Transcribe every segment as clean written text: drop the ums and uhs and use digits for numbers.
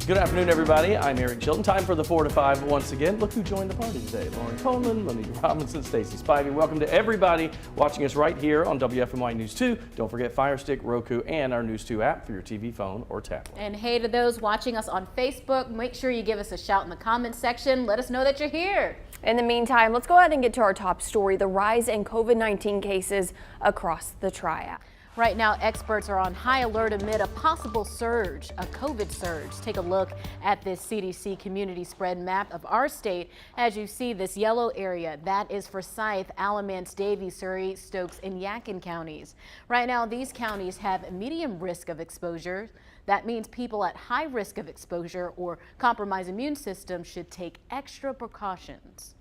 Good afternoon, everybody. I'm Eric Chilton. Time for the 4 to 5 once again. Look who joined the party today. Lauren Coleman, Lenny Robinson, Stacy Spivey. Welcome to everybody watching us right here on WFMY News 2. Don't forget Fire Stick, Roku, and our News 2 app for your TV, phone, or tablet. And hey to those watching us on Facebook, make sure you give us a shout in the comments section. Let us know that you're here. In the meantime, let's go ahead and get to our top story, the rise in COVID-19 cases across the Triad. Right now, experts are on high alert amid a possible surge, a COVID surge. Take a look at this CDC community spread map of our state. As you see, this yellow area, that is Forsyth, Alamance, Davie, Surry, Stokes, and Yadkin counties. Right now, these counties have medium risk of exposure. That means people at high risk of exposure or compromised immune system should take extra precautions.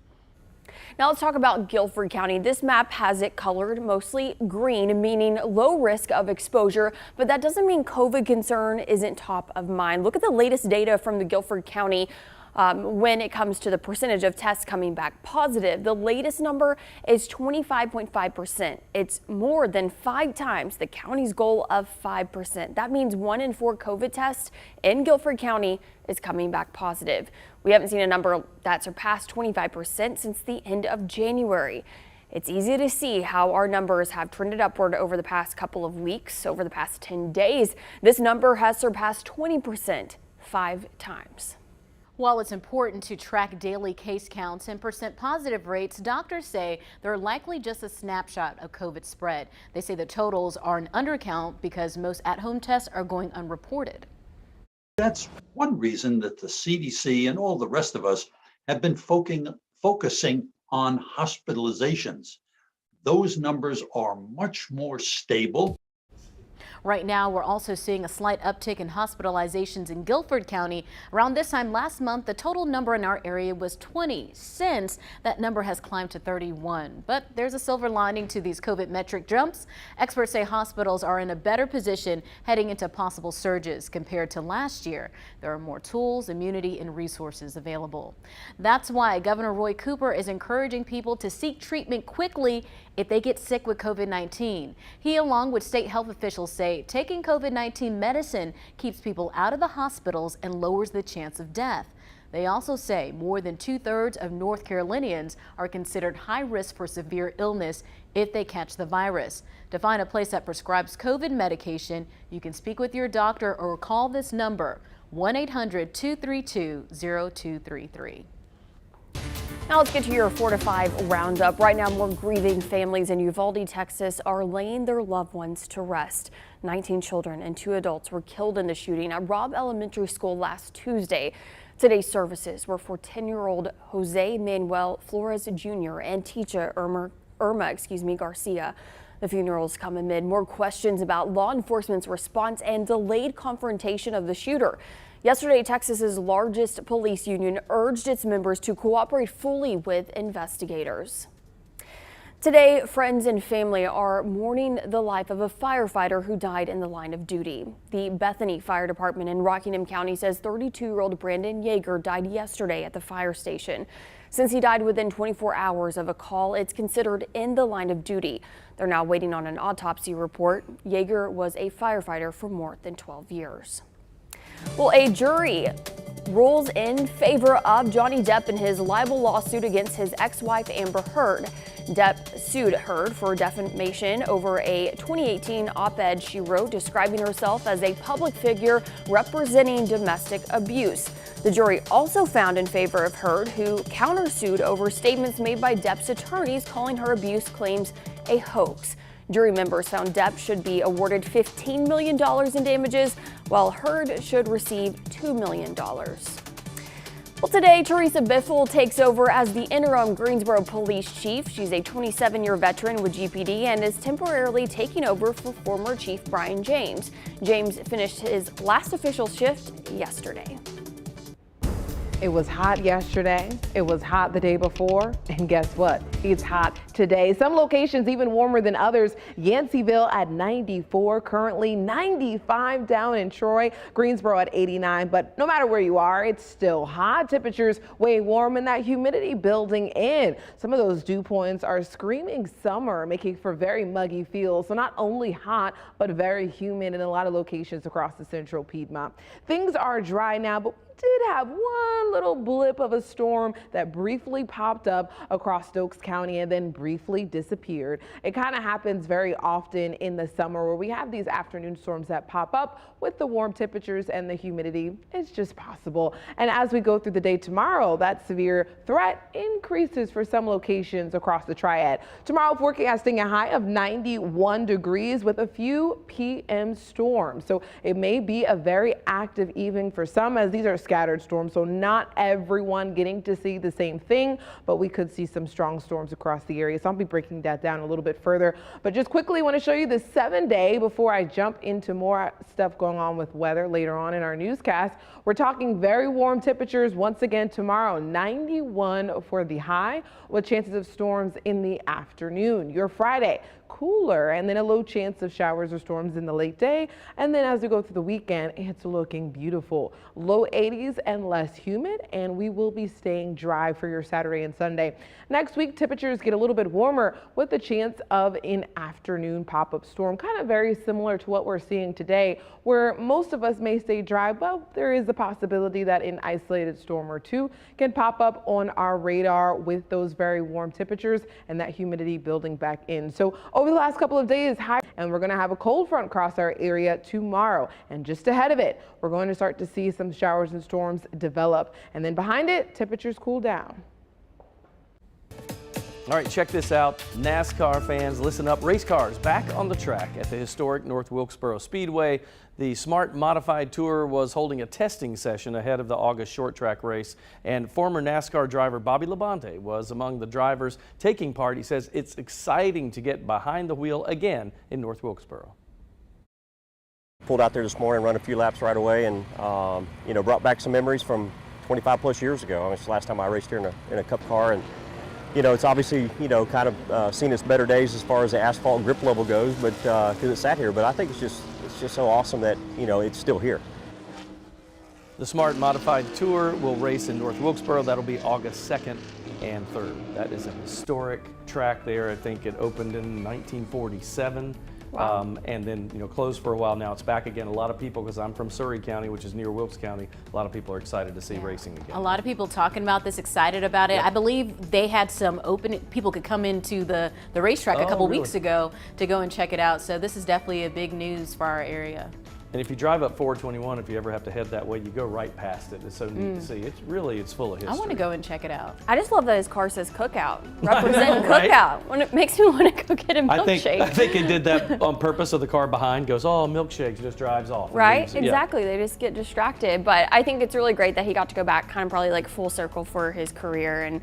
Now let's talk about Guilford County. This map has it colored mostly green, meaning low risk of exposure, but that doesn't mean COVID concern isn't top of mind. Look at the latest data from the Guilford County when it comes to the percentage of tests coming back positive. The latest number is 25.5%. It's more than 5 times the county's goal of 5%. That means 1 in 4 COVID tests in Guilford County is coming back positive. We haven't seen a number that surpassed 25% since the end of January. It's easy to see how our numbers have trended upward over the past couple of weeks. Over the past 10 days, this number has surpassed 20% 5 times. While it's important to track daily case counts and percent positive rates, doctors say they're likely just a snapshot of COVID spread. They say the totals are an undercount because most at-home tests are going unreported. That's one reason that the CDC and all the rest of us have been focusing on hospitalizations. Those numbers are much more stable. Right now, we're also seeing a slight uptick in hospitalizations in Guilford County. Around this time last month, the total number in our area was 20. Since, that number has climbed to 31. But there's a silver lining to these COVID metric jumps. Experts say hospitals are in a better position heading into possible surges compared to last year. There are more tools, immunity, and resources available. That's why Governor Roy Cooper is encouraging people to seek treatment quickly if they get sick with COVID-19. He, along with state health officials, say taking COVID-19 medicine keeps people out of the hospitals and lowers the chance of death. They also say more than 2/3 of North Carolinians are considered high risk for severe illness if they catch the virus. To find a place that prescribes COVID medication, you can speak with your doctor or call this number, 1-800-232-0233. Now let's get to your 4 to 5 roundup. Right now, more grieving families in Uvalde, Texas are laying their loved ones to rest. 19 children and 2 adults were killed in the shooting at Robb Elementary School last Tuesday. Today's services were for 10-year-old Jose Manuel Flores Jr. and teacher Irma Garcia. The funerals come amid more questions about law enforcement's response and delayed confrontation of the shooter. Yesterday, Texas's largest police union urged its members to cooperate fully with investigators. Today, friends and family are mourning the life of a firefighter who died in the line of duty. The Bethany Fire Department in Rockingham County says 32-year-old Brandon Yeager died yesterday at the fire station. Since he died within 24 hours of a call, it's considered in the line of duty. They're now waiting on an autopsy report. Yeager was a firefighter for more than 12 years. Well, a jury rules in favor of Johnny Depp in his libel lawsuit against his ex-wife Amber Heard. Depp sued Heard for defamation over a 2018 op-ed she wrote describing herself as a public figure representing domestic abuse. The jury also found in favor of Heard, who countersued over statements made by Depp's attorneys calling her abuse claims a hoax. Jury members found Depp should be awarded $15 million in damages, while Heard should receive $2 million. Well, today, Teresa Biffle takes over as the interim Greensboro police chief. She's a 27-year veteran with GPD and is temporarily taking over for former Chief Brian James. James finished his last official shift yesterday. It was hot yesterday, it was hot the day before, and guess what? It's hot today. Some locations even warmer than others. Yanceyville at 94, currently 95 down in Troy, Greensboro at 89, but no matter where you are, it's still hot. Temperatures way warm and that humidity building in. Some of those dew points are screaming summer, making for very muggy feels. So not only hot, but very humid in a lot of locations across the central Piedmont. Things are dry now, but did have one little blip of a storm that briefly popped up across Stokes County and then briefly disappeared. It kind of happens very often in the summer where we have these afternoon storms that pop up with the warm temperatures and the humidity. It's just possible. And as we go through the day tomorrow, that severe threat increases for some locations across the Triad. Tomorrow forecasting a high of 91 degrees with a few PM storms. So it may be a very active evening for some, as these are scattered storms, so not everyone getting to see the same thing, but we could see some strong storms across the area. So I'll be breaking that down a little bit further, but just quickly want to show you the 7-day before I jump into more stuff going on with weather later on in our newscast. We're talking very warm temperatures once again tomorrow, 91 for the high with chances of storms in the afternoon. Your Friday, cooler and then a low chance of showers or storms in the late day. And then as we go through the weekend, it's looking beautiful. Low 80s and less humid, and we will be staying dry for your Saturday and Sunday. Next week, temperatures get a little bit warmer with the chance of an afternoon pop-up storm, kind of very similar to what we're seeing today, where most of us may stay dry, but there is a possibility that an isolated storm or two can pop up on our radar with those very warm temperatures and that humidity building back in. So over the last couple of days, high, and we're going to have a cold front cross our area tomorrow. And just ahead of it, we're going to start to see some showers and storms develop. And then behind it, temperatures cool down. All right, check this out. NASCAR fans, listen up. Race cars back on the track at the historic North Wilkesboro Speedway. The Smart Modified Tour was holding a testing session ahead of the August short track race, and former NASCAR driver Bobby Labonte was among the drivers taking part. He says it's exciting to get behind the wheel again in North Wilkesboro. Pulled out there this morning, run a few laps right away, and brought back some memories from 25 plus years ago. I mean, it's the last time I raced here in a Cup car, and it's obviously, kind of seen its better days as far as the asphalt grip level goes, but because it sat here. But I think it's just so awesome that, it's still here. The Smart Modified Tour will race in North Wilkesboro. That'll be August 2nd and 3rd. That is a historic track there. I think it opened in 1947. Wow. And then, closed for a while. Now it's back again. A lot of people, because I'm from Surry County, which is near Wilkes County, a lot of people are excited to see racing again. A lot of people talking about this, excited about it. Yep. I believe they had some people could come into the racetrack a couple weeks ago to go and check it out. So this is definitely a big news for our area. And if you drive up 421, if you ever have to head that way, you go right past it. It's so neat to see. It's full of history. I want to go and check it out. I just love that his car says cookout. Representing cookout. When it makes me want to go get a milkshake. I think it did that on purpose, so the car behind goes, oh, milkshakes, just drives off. Right? Exactly. Yeah. They just get distracted. But I think it's really great that he got to go back kind of probably like full circle for his career, and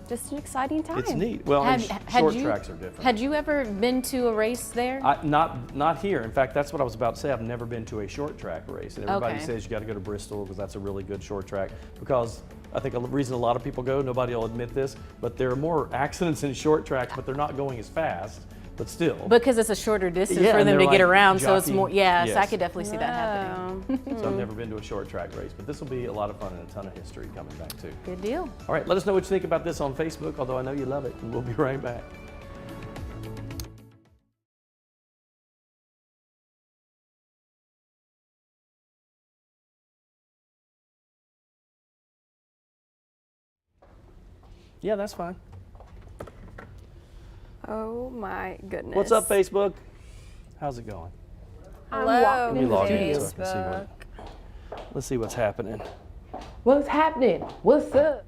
just an exciting time. It's neat. Well, short tracks are different. Had you ever been to a race there? Not here. In fact, that's what I was about to say. I've never been to a short track race. And everybody says you got to go to Bristol because that's a really good short track. Because I think a reason a lot of people go, nobody will admit this, but there are more accidents in short tracks, but they're not going as fast. But still. Because it's a shorter distance for them to get around, jockeying. So it's more, so I could definitely see that happening. So I've never been to a short track race, but this will be a lot of fun and a ton of history coming back too. Good deal. All right, let us know what you think about this on Facebook, although I know you love it, and we'll be right back. Yeah, that's fine. Oh my goodness. What's up, Facebook? How's it going? Hello, Let me log in Facebook. so I can see let's see what's happening. What's happening? What's up?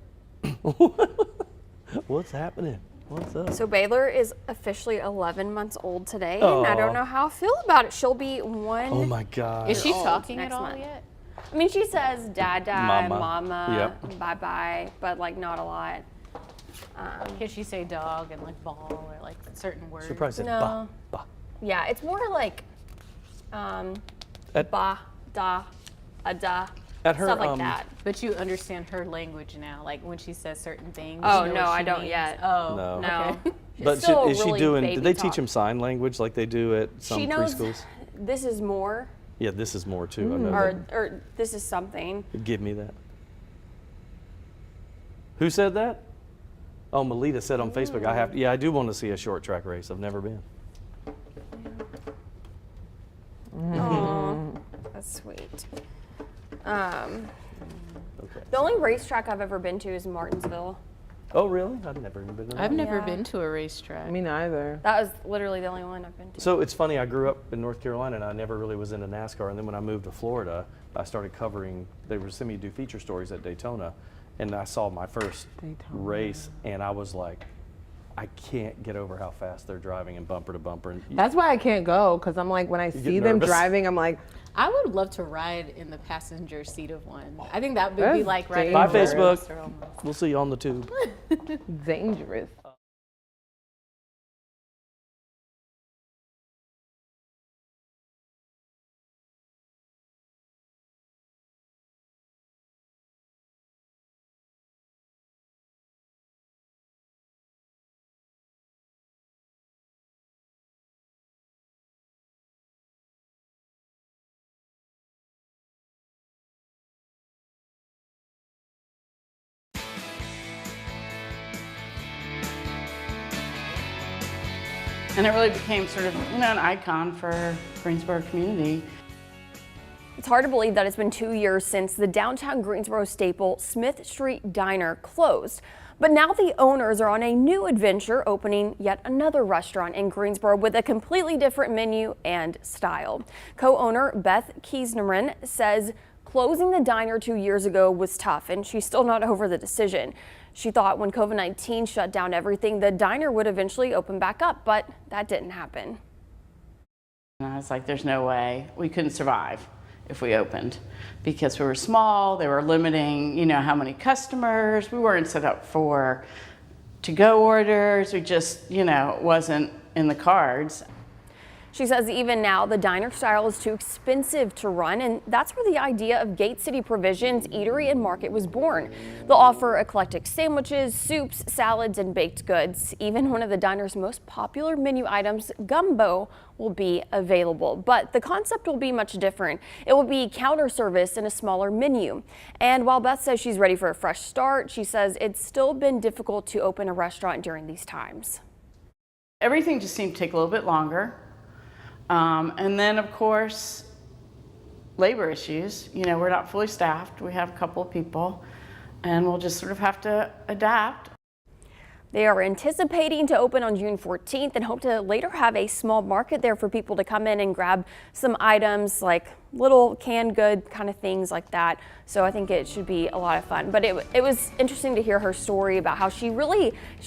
What's happening? What's up? So Baylor is officially 11 months old today, and I don't know how I feel about it. She'll be 1. Oh my God. Is she talking at all month. yet? I mean, she says dada, mama, Yep. bye-bye, but like not a lot. Can she say dog and like ball or like certain words? She probably said No. ba. Yeah, it's more like ba, da, a da. At her, stuff like that. But you understand her language now, like when she says certain things. Oh, you know no, what I she don't means? yet. Oh, No. okay. But Still is she really doing? baby Did they talk. teach him sign language like they do at some She knows preschools? this is more, Yeah, this is more too. I know or this is something. that. Give me that. Who said that? Oh, Melita said on Facebook. I do want to see a short track race. I've never been. Aw, that's sweet. Okay. The only racetrack I've ever been to is Martinsville. Oh, really? I've never even been to that. I've never Yeah. been to a racetrack. Me neither. That was literally the only one I've been to. So it's funny, I grew up in North Carolina and I never really was into NASCAR. And then when I moved to Florida, I started covering, they were sending me to do feature stories at Daytona. And I saw my first race and I was like, I can't get over how fast they're driving and bumper to bumper. And That's why I can't go, because I'm like, when I see them nervous? driving, I'm like, I would love to ride in the passenger seat of one. I think that would be That's like riding Bye, a roller Facebook. coaster almost. we'll see you on the tube. dangerous. And it really became sort of, an icon for Greensboro community. It's hard to believe that it's been 2 years since the downtown Greensboro staple Smith Street Diner closed. But now the owners are on a new adventure, opening yet another restaurant in Greensboro with a completely different menu and style. Co-owner Beth Kiesnerman says closing the diner 2 years ago was tough, and she's still not over the decision. She thought when COVID-19 shut down everything, the diner would eventually open back up, but that didn't happen. And I was like, there's no way we couldn't survive if we opened, because we were small. They were limiting, how many customers. We weren't set up for to-go orders. We just, it wasn't in the cards. She says even now the diner style is too expensive to run, and that's where the idea of Gate City Provisions Eatery and Market was born. They'll offer eclectic sandwiches, soups, salads, and baked goods. Even one of the diner's most popular menu items, gumbo, will be available. But the concept will be much different. It will be counter service and a smaller menu. And while Beth says she's ready for a fresh start, she says it's still been difficult to open a restaurant during these times. Everything just seemed to take a little bit longer. And then, of course, labor issues. We're not fully staffed. We have a couple of people, and we'll just sort of have to adapt. They are anticipating to open on June 14th and hope to later have a small market there for people to come in and grab some items like little canned good kind of things like that. So I think it should be a lot of fun. But it was interesting to hear her story about how she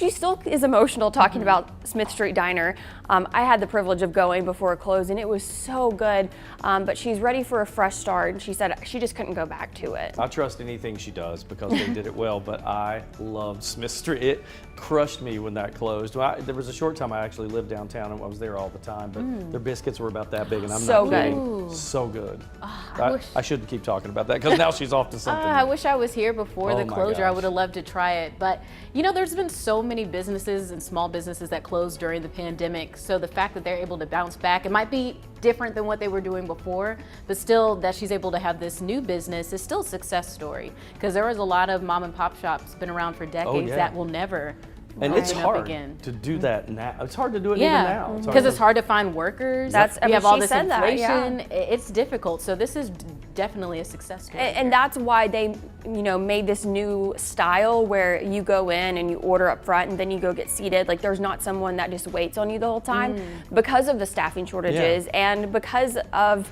still is emotional talking about Smith Street Diner. I had the privilege of going before it closed and it was so good. But she's ready for a fresh start, and she said she just couldn't go back to it. I trust anything she does because they did it well, but I loved Smith Street. It crushed me when that closed. There was a short time I actually lived downtown and I was there all the time, but their biscuits were about that big, and I'm So not good. kidding. So good. I I shouldn't keep talking about that because now she's off to something. I wish I was here before Oh the my closure. I gosh. would have loved to try it. But, there's been so many businesses and small businesses that closed during the pandemic. So the fact that they're able to bounce back, it might be different than what they were doing before, but still that she's able to have this new business is still a success story, because there was a lot of mom and pop shops been around for decades yeah. that will never And it's open up hard again. to do that now. It's hard to do it even now. because it's hard to find workers. That's- we have she all this said that, inflation. It's difficult. So this is definitely a success story. And that's why they, made this new style where you go in and you order up front and then you go get seated. Like there's not someone that just waits on you the whole time because of the staffing shortages and because of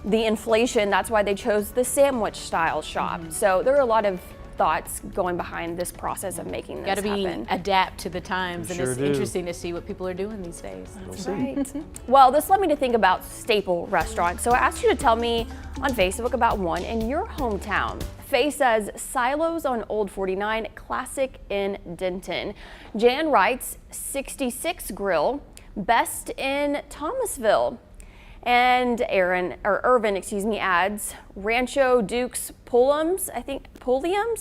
the inflation. That's why they chose the sandwich style shop. So there are a lot of thoughts going behind this process of making this Got to happen. adapt to the times, and Sure it's do. interesting to see what people are doing these days. We'll see. Right. Well, this led me to think about staple restaurants. So I asked you to tell me on Facebook about one in your hometown. Faye says Silos on Old 49, classic in Denton. Jan writes 66 Grill, best in Thomasville. And Irvin, adds Rancho Dukes Pulliams,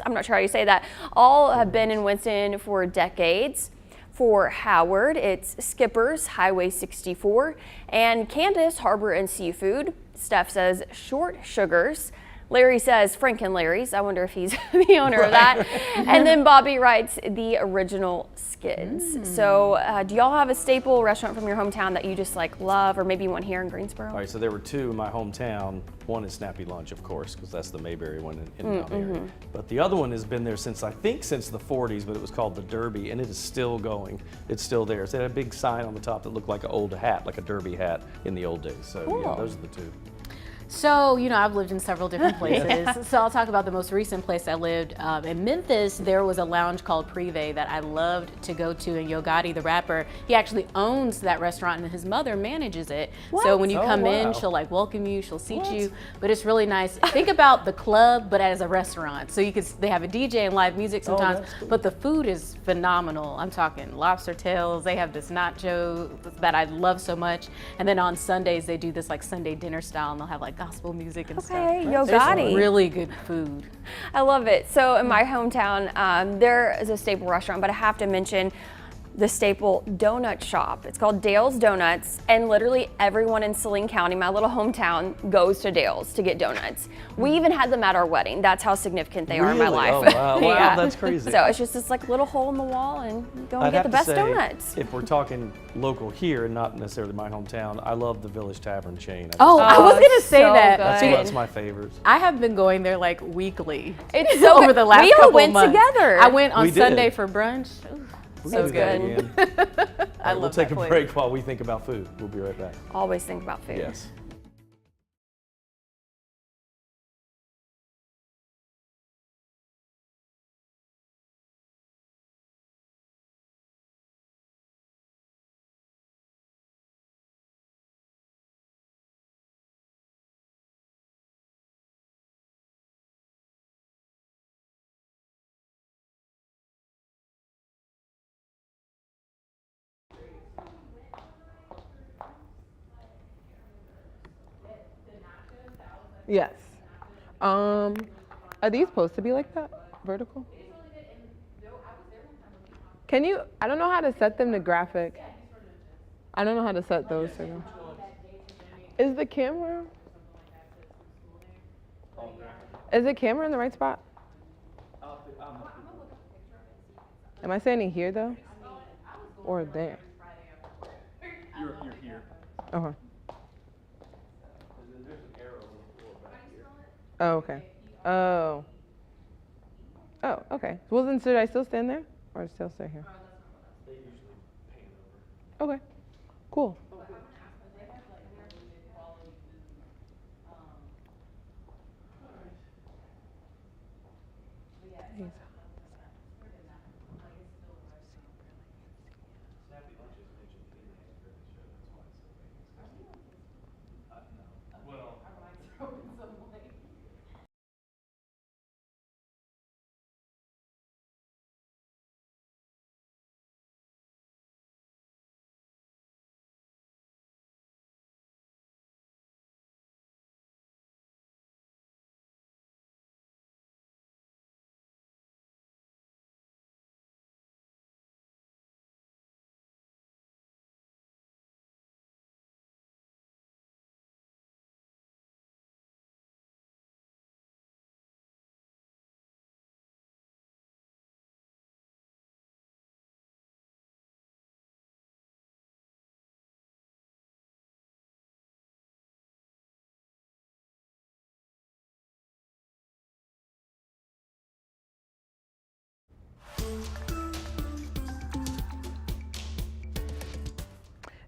I'm not sure how you say that, all have been in Winston for decades. For Howard, it's Skipper's Highway 64, and Candace, Harbor and Seafood. Steph says Short Sugars. Larry says Frank and Larry's. I wonder if he's the owner of that. And then Bobby writes the Original Skids. So do y'all have a staple restaurant from your hometown that you just like love, or maybe one here in Greensboro? All right, so there were two in my hometown. One is Snappy Lunch, of course, because that's the Mayberry one in Mount Airy. But the other one has been there since, I think, since the 40s, but it was called the Derby, and it is still going. It's still there. So it had a big sign on the top that looked like an old hat, like a Derby hat in the old days. So yeah, those are the two. So, you know, I've lived in several different places. So I'll talk about the most recent place I lived. In Memphis, there was a lounge called Privé that I loved to go to, and Yo Gotti, the rapper, he actually owns that restaurant, and his mother manages it. What? So when you come in, she'll like welcome you, she'll seat you, but it's really nice. Think about the club, but as a restaurant. So they have a DJ and live music sometimes, cool. But the food is phenomenal. I'm talking lobster tails, they have this nacho that I love so much, and then on Sundays, they do this like Sunday dinner style, and they'll have like gospel music and stuff. Okay, Yo Gotti. Really good food. I love it. So in my hometown, there is a staple restaurant, but I have to mention the staple donut shop. It's called Dale's Donuts, and literally everyone in Saline County, my little hometown, goes to Dale's to get donuts. We even had them at our wedding. That's how significant they are in my life. Oh, wow. Wow, that's crazy. So it's just this like little hole in the wall, and you go and get the best donuts. If we're talking local here, and not necessarily my hometown, I love the Village Tavern chain. I was gonna say that. That's my favorite. I have been going there like weekly. It's so over the last couple went months. Together. I went on Sunday for brunch. So good. I love We'll take that a place. break while we think about food. We'll be right back. Always think about food. Yes. Yes. Are these supposed to be like that? Vertical? Can you, I don't know how to set them to graphic. I don't know how to set those to them. Is the camera in the right spot? Am I standing here though? Or there? You're here. Okay. Oh, okay. Oh. Oh, okay. Well, then should I still stand there or still stay here? They usually paint over. Okay. Cool.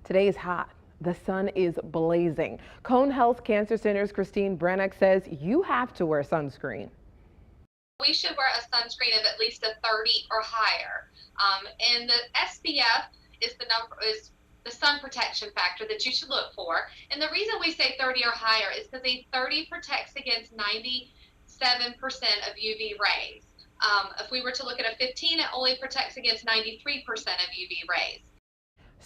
Today is hot. The sun is blazing. Cone Health Cancer Center's Christine Brannock says you have to wear sunscreen. We should wear a sunscreen of at least a 30 or higher. And the SPF is the sun protection factor that you should look for. And the reason we say 30 or higher is because a 30 protects against 97% of UV rays. If we were to look at a 15, it only protects against 93% of UV rays.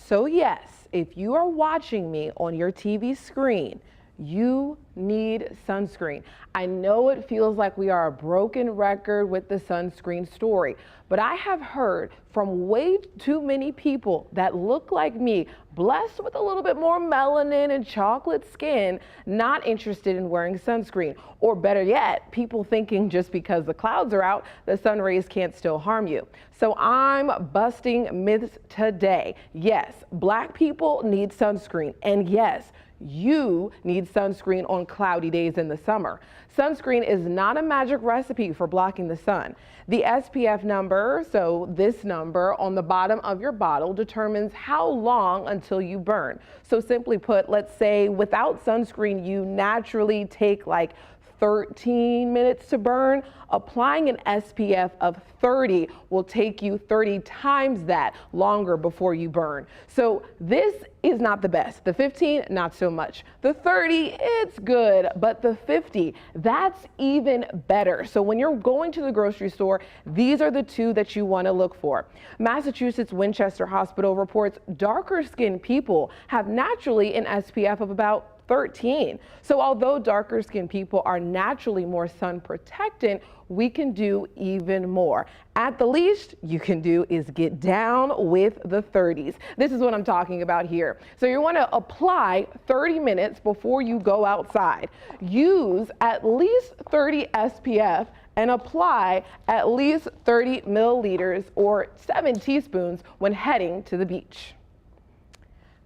So yes, if you are watching me on your TV screen, you need sunscreen. I know it feels like we are a broken record with the sunscreen story, but I have heard from way too many people that look like me, blessed with a little bit more melanin and chocolate skin, not interested in wearing sunscreen. Or better yet, people thinking just because the clouds are out, the sun rays can't still harm you. So I'm busting myths today. Yes, Black people need sunscreen, and yes, you need sunscreen on cloudy days in the summer. Sunscreen is not a magic recipe for blocking the sun. The SPF number, so this number on the bottom of your bottle, determines how long until you burn. So simply put, let's say without sunscreen, you naturally take like 13 minutes to burn. Applying an SPF of 30 will take you 30 times that longer before you burn. So this is not the best. The 15, not so much. The 30, it's good, but the 50, that's even better. So when you're going to the grocery store, these are the two that you want to look for. Massachusetts Winchester Hospital reports darker skinned people have naturally an SPF of about 13. So although darker skinned people are naturally more sun protectant, we can do even more. At the least you can do is get down with the 30s. This is what I'm talking about here. So you want to apply 30 minutes before you go outside. Use at least 30 SPF and apply at least 30 milliliters or 7 teaspoons when heading to the beach.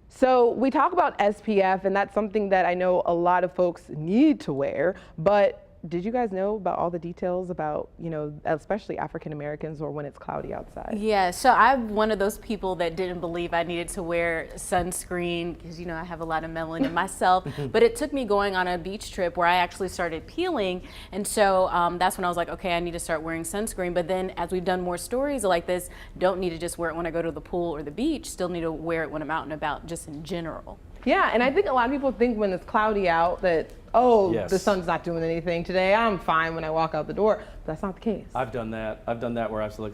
So we talk about SPF, and that's something that I know a lot of folks need to wear, but did you guys know about all the details about, you know, especially African Americans or when it's cloudy outside? Yeah, so I'm one of those people that didn't believe I needed to wear sunscreen because, you know, I have a lot of melanin myself, but it took me going on a beach trip where I actually started peeling. And so that's when I was like, okay, I need to start wearing sunscreen. But then as we've done more stories like this, don't need to just wear it when I go to the pool or the beach, still need to wear it when I'm out and about, just in general. Yeah, and I think a lot of people think when it's cloudy out that, oh, Yes. the sun's not doing anything today, I'm fine when I walk out the door. But that's not the case. I've done that. I've done that where I was like,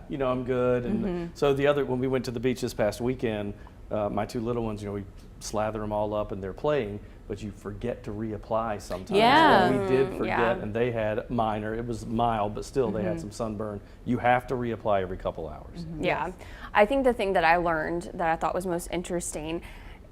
you know, I'm good. And so when we went to the beach this past weekend, my two little ones, you know, we slather them all up and they're playing, but you forget to reapply sometimes. Yeah. And we did forget, Yeah. and they had minor, it was mild, but still they had some sunburn. You have to reapply every couple hours. Yeah, I think the thing that I learned that I thought was most interesting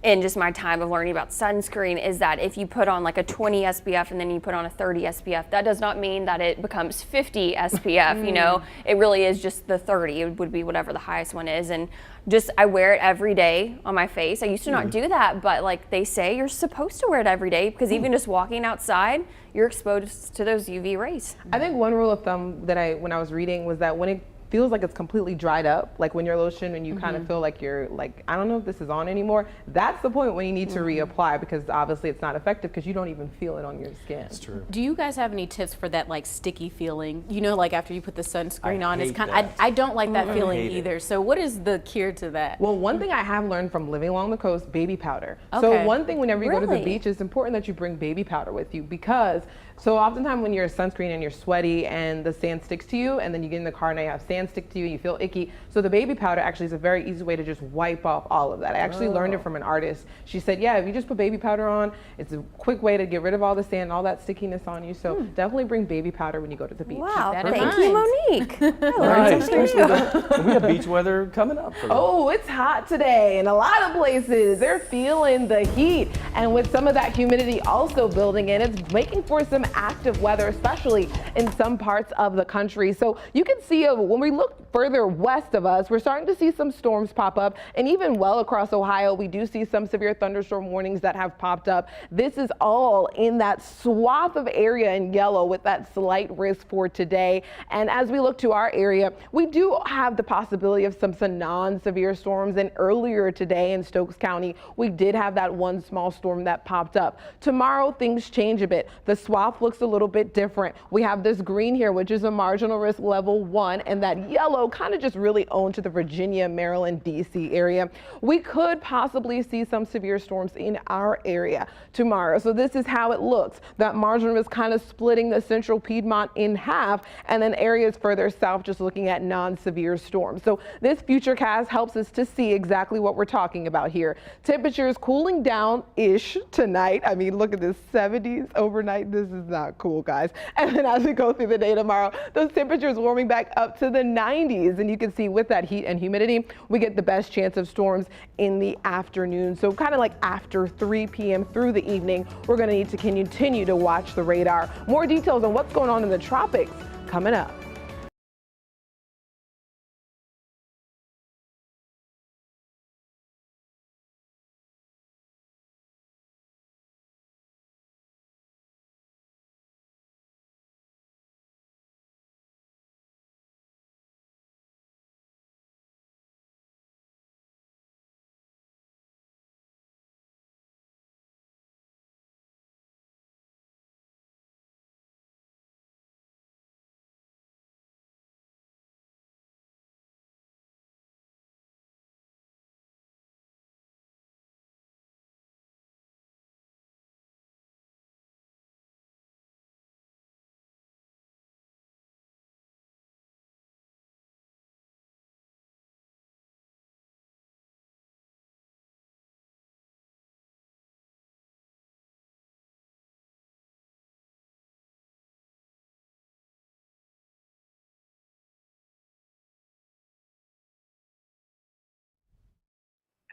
in just my time of learning about sunscreen is that if you put on like a 20 SPF and then you put on a 30 SPF, that does not mean that it becomes 50 SPF, you know, it really is just the 30. It would be whatever the highest one is. And just, I wear it every day on my face. I used to not do that, but like they say, you're supposed to wear it every day because even just walking outside, you're exposed to those UV rays. I think one rule of thumb that when I was reading was that when it feels like it's completely dried up, like when your lotion and you kind of feel like you're like, I don't know if this is on anymore, that's the point when you need to reapply, because obviously it's not effective because you don't even feel it on your skin. That's true. Do you guys have any tips for that like sticky feeling? You know, like after you put the sunscreen on, it's hate kind that. of, I don't like that feeling hate it. either. So what is the cure to that? Well, one thing I have learned from living along the coast, baby powder. Okay. So one thing whenever you go to the Really? beach, it's important that you bring baby powder with you, because so oftentimes when you're sunscreen and you're sweaty and the sand sticks to you, and then you get in the car and you have sand stick to you and you feel icky. So the baby powder actually is a very easy way to just wipe off all of that. I actually learned it from an artist. She said, yeah, if you just put baby powder on, it's a quick way to get rid of all the sand and all that stickiness on you. So definitely bring baby powder when you go to the beach. Wow, that in thank you, mind. Monique. I learned Right. something new. And we have beach weather coming up. For Oh, it's hot today in a lot of places. They're feeling the heat. And with some of that humidity also building in, it's making for some active weather, especially in some parts of the country. So you can see when we look further west of us, we're starting to see some storms pop up. And even well across Ohio, we do see some severe thunderstorm warnings that have popped up. This is all in that swath of area in yellow with that slight risk for today. And as we look to our area, we do have the possibility of some non-severe storms. And earlier today in Stokes County, we did have that one small storm that popped up. Tomorrow, things change a bit. The swath looks a little bit different. We have this green here, which is a marginal risk level 1, and that yellow though, kind of just really owned to the Virginia, Maryland, D.C. area. We could possibly see some severe storms in our area tomorrow. So this is how it looks. That margin is kind of splitting the central Piedmont in half, and then areas further south just looking at non-severe storms. So this futurecast helps us to see exactly what we're talking about here. Temperatures cooling down-ish tonight. I mean, look at this, 70s overnight. This is not cool, guys. And then as we go through the day tomorrow, those temperatures warming back up to the 90s. And you can see with that heat and humidity, we get the best chance of storms in the afternoon. So kind of like after 3 p.m. through the evening, we're going to need to continue to watch the radar. More details on what's going on in the tropics coming up.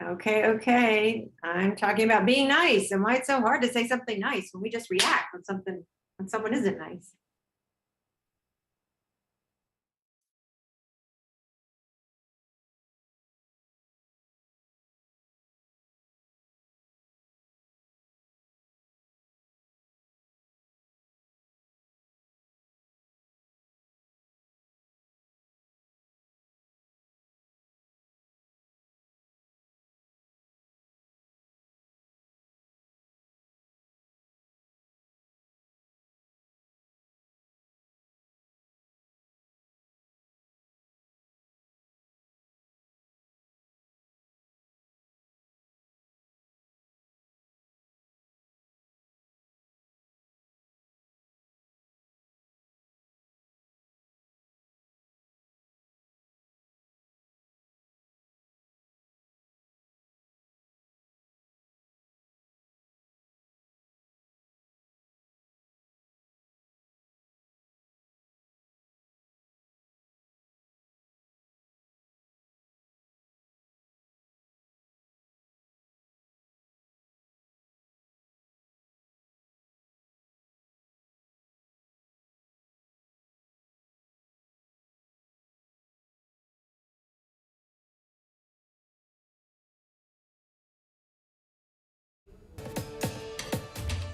Okay. I'm talking about being nice and why it's so hard to say something nice when we just react when someone isn't nice.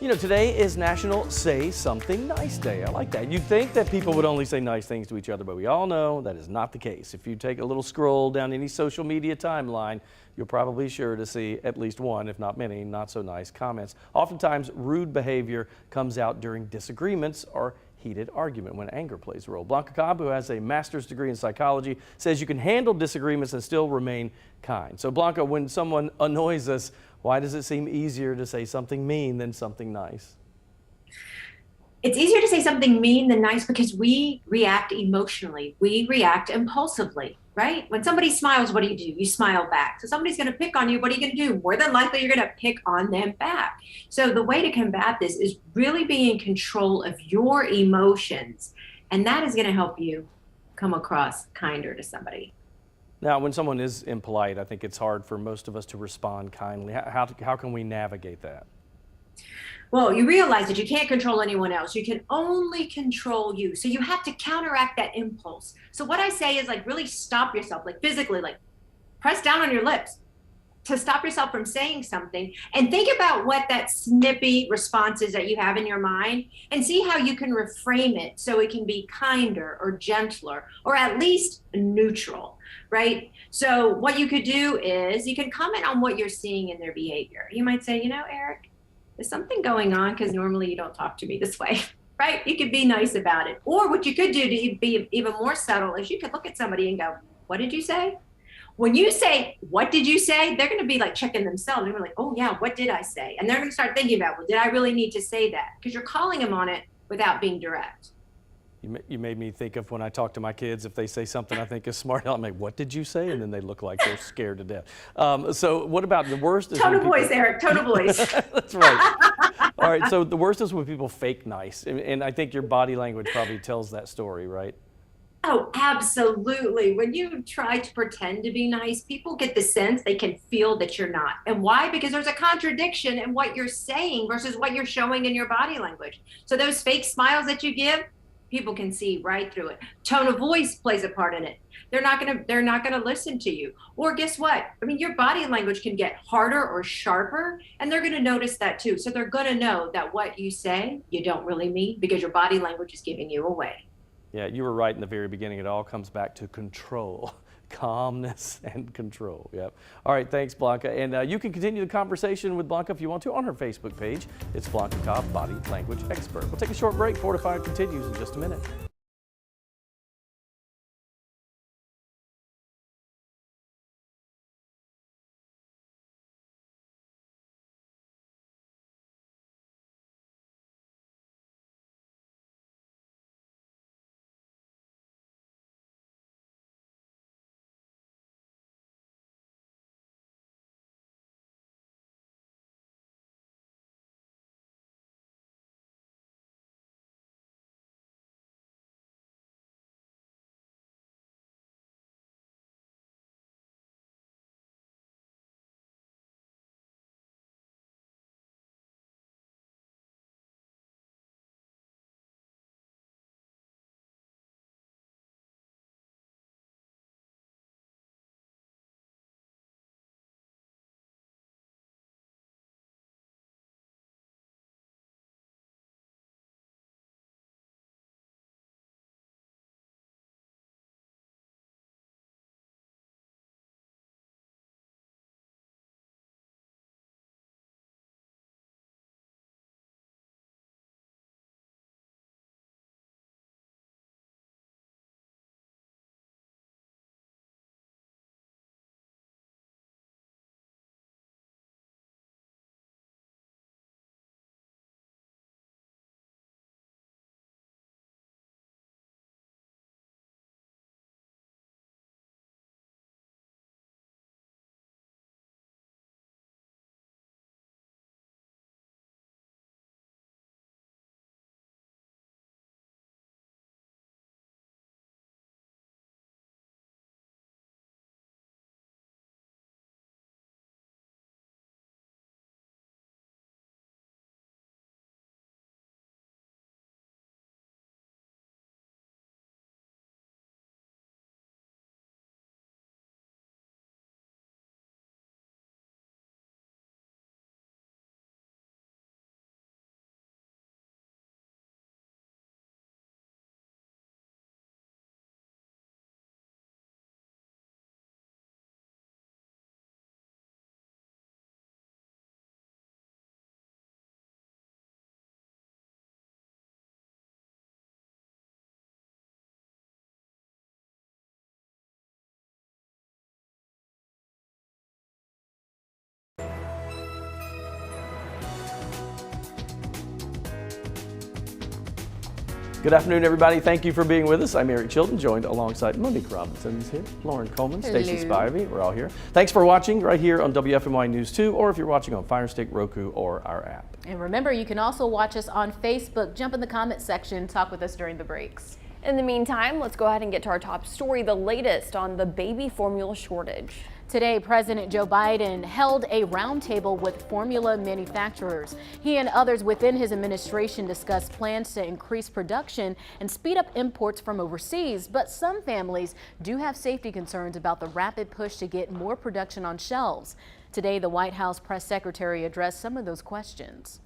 You know, today is National Say Something Nice Day. I like that. You'd think that people would only say nice things to each other, but we all know that is not the case. If you take a little scroll down any social media timeline, you're probably sure to see at least one, if not many, not so nice comments. Oftentimes, rude behavior comes out during disagreements or heated argument when anger plays a role. Blanca Cobb, who has a master's degree in psychology, says you can handle disagreements and still remain kind. So Blanca, when someone annoys us, why does it seem easier to say something mean than something nice? It's easier to say something mean than nice because we react emotionally. We react impulsively, right? When somebody smiles, what do? You smile back. So somebody's going to pick on you. What are you going to do? More than likely, you're going to pick on them back. So the way to combat this is really be in control of your emotions. And that is going to help you come across kinder to somebody. Now, when someone is impolite, I think it's hard for most of us to respond kindly. How can we navigate that? Well, you realize that you can't control anyone else. You can only control you. So you have to counteract that impulse. So what I say is like really stop yourself, like physically, like press down on your lips to stop yourself from saying something and think about what that snippy response is that you have in your mind and see how you can reframe it so it can be kinder or gentler or at least neutral, right? So what you could do is you can comment on what you're seeing in their behavior. You might say, you know, Eric, there's something going on because normally you don't talk to me this way. right? You could be nice about it. Or what you could do to be even more subtle is you could look at somebody and go, what did you say? When you say, what did you say? They're going to be like checking themselves. They're like, oh yeah, what did I say? And they're going to start thinking about, well, did I really need to say that? Because you're calling them on it without being direct. You made me think of when I talk to my kids, if they say something I think is smart, I'm like, what did you say? And then they look like they're scared to death. So what about the worst? Tone of voice, Eric, tone of voice. That's right. All right, so the worst is when people fake nice. And I think your body language probably tells that story, right? Oh, absolutely. When you try to pretend to be nice, people get the sense they can feel that you're not. And why? Because there's a contradiction in what you're saying versus what you're showing in your body language. So those fake smiles that you give, people can see right through it. Tone of voice plays a part in it. They're not gonna listen to you. Or guess what? I mean, your body language can get harder or sharper, and they're gonna notice that too. So they're gonna know that what you say, you don't really mean, because your body language is giving you away. Yeah, you were right in the very beginning. It all comes back to control. Calmness and control. Yep. All right, thanks, Blanca. And you can continue the conversation with Blanca if you want to on her Facebook page. It's Blanca Cobb, Body Language Expert. We'll take a short break. 4 to 5 continues in just a minute. Good afternoon, everybody. Thank you for being with us. I'm Eric Chilton, joined alongside Monique Robinson's here, Lauren Coleman, Stacey Spivey. We're all here. Thanks for watching right here on WFMY News 2, or if you're watching on Fire Stick, Roku, or our app. And remember, you can also watch us on Facebook. Jump in the comment section, talk with us during the breaks. In the meantime, let's go ahead and get to our top story, the latest on the baby formula shortage. Today, President Joe Biden held a roundtable with formula manufacturers. He and others within his administration discussed plans to increase production and speed up imports from overseas. But some families do have safety concerns about the rapid push to get more production on shelves. Today, the White House press secretary addressed some of those questions.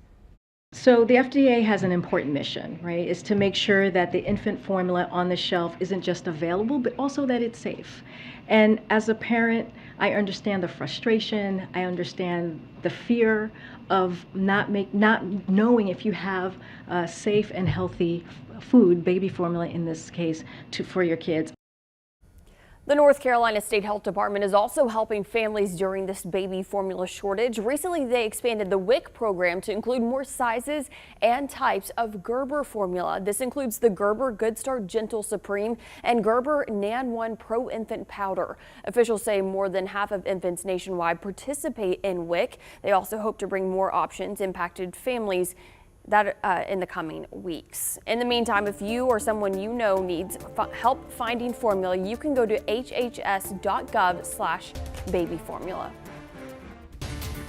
So the FDA has an important mission, right? Is to make sure that the infant formula on the shelf isn't just available, but also that it's safe. And as a parent, I understand the frustration. I understand the fear of not knowing if you have safe and healthy food, baby formula in this case, for your kids. The North Carolina State Health Department is also helping families during this baby formula shortage. Recently, they expanded the WIC program to include more sizes and types of Gerber formula. This includes the Gerber Good Start Gentle Supreme and Gerber Nan 1 Pro Infant Powder. Officials say more than half of infants nationwide participate in WIC. They also hope to bring more options impacted families in the coming weeks. In the meantime, if you or someone you know needs help finding formula, you can go to hhs.gov/babyformula.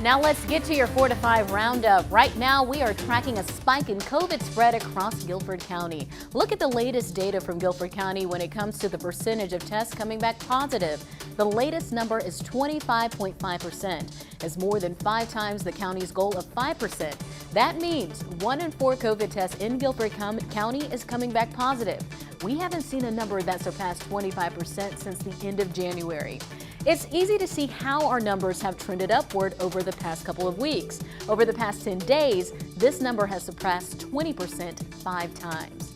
Now let's get to your 4 to 5 roundup. Right now, we are tracking a spike in COVID spread across Guilford County. Look at the latest data from Guilford County when it comes to the percentage of tests coming back positive. The latest number is 25.5%. It's more than 5 times the county's goal of 5%. That means 1 in 4 COVID tests in Guilford County is coming back positive. We haven't seen a number that surpassed 25% since the end of January. It's easy to see how our numbers have trended upward over the past couple of weeks. Over the past 10 days, this number has surpassed 20% 5 times.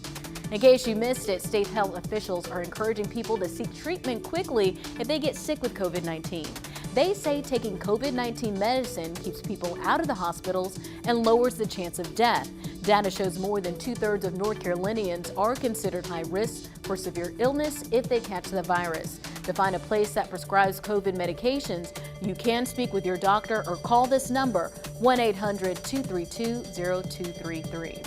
In case you missed it, state health officials are encouraging people to seek treatment quickly if they get sick with COVID-19. They say taking COVID-19 medicine keeps people out of the hospitals and lowers the chance of death. Data shows more than 2/3 of North Carolinians are considered high risk for severe illness if they catch the virus. To find a place that prescribes COVID medications, you can speak with your doctor or call this number, 1-800-232-0233.